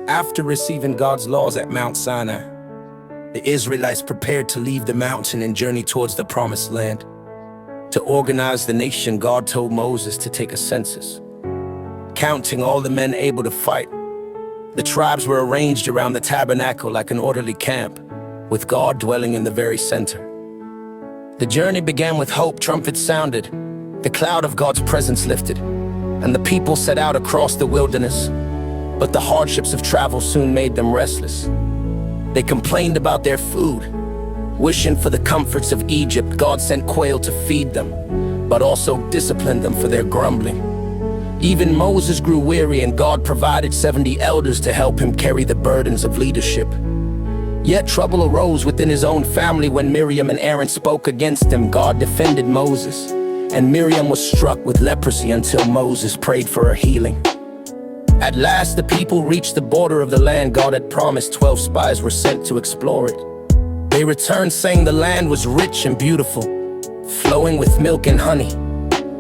After receiving God's laws at Mount Sinai, the Israelites prepared to leave the mountain and journey towards the Promised Land. To organize the nation, God told Moses to take a census, counting all the men able to fight. The tribes were arranged around the tabernacle like an orderly camp, with God dwelling in the very center. The journey began with hope. Trumpets sounded, the cloud of God's presence lifted, and the people set out across the wilderness. But the hardships of travel soon made them restless. They complained about their food, wishing for the comforts of Egypt. God sent quail to feed them, but also disciplined them for their grumbling. Even Moses grew weary, and God provided 70 elders to help him carry the burdens of leadership. Yet trouble arose within his own family when Miriam and Aaron spoke against him. God defended Moses, and Miriam was struck with leprosy until Moses prayed for her healing. At last, the people reached the border of the land God had promised. 12 spies were sent to explore it. They returned saying the land was rich and beautiful, flowing with milk and honey.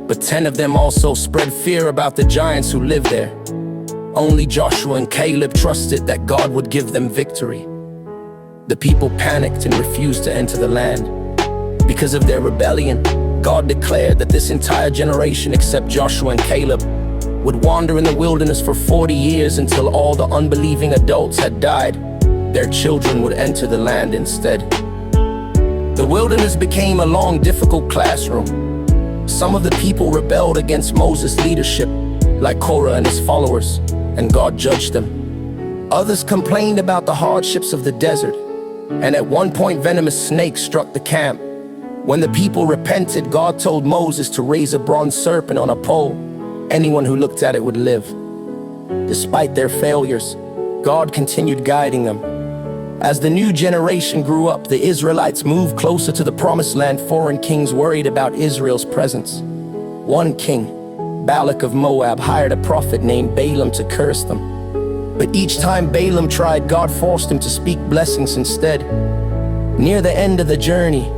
But 10 of them also spread fear about the giants who lived there. Only Joshua and Caleb trusted that God would give them victory. The people panicked and refused to enter the land. Because of their rebellion, God declared that this entire generation, except Joshua and Caleb, would wander in the wilderness for 40 years until all the unbelieving adults had died. Their children would enter the land instead. The wilderness became a long, difficult classroom. Some of the people rebelled against Moses' leadership, like Korah and his followers, and God judged them. Others complained about the hardships of the desert, and at one point venomous snakes struck the camp. When the people repented, God told Moses to raise a bronze serpent on a pole. Anyone who looked at it would live. Despite their failures, God continued guiding them. As the new generation grew up, the Israelites moved closer to the Promised Land. Foreign kings worried about Israel's presence. One king, Balak of Moab, hired a prophet named Balaam to curse them. But each time Balaam tried, God forced him to speak blessings instead. Near the end of the journey,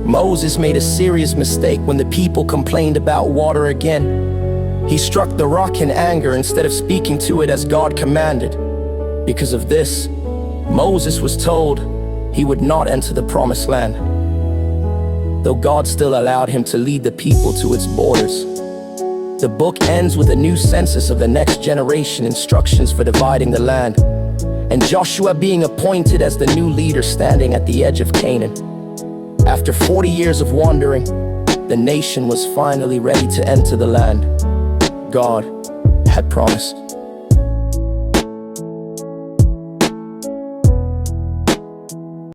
Moses made a serious mistake when the people complained about water again. He struck the rock in anger instead of speaking to it as God commanded. Because of this, Moses was told he would not enter the Promised Land, though God still allowed him to lead the people to its borders. The book ends with a new census of the next generation, instructions for dividing the land, and Joshua being appointed as the new leader standing at the edge of Canaan. After 40 years of wandering, the nation was finally ready to enter the land God had promised.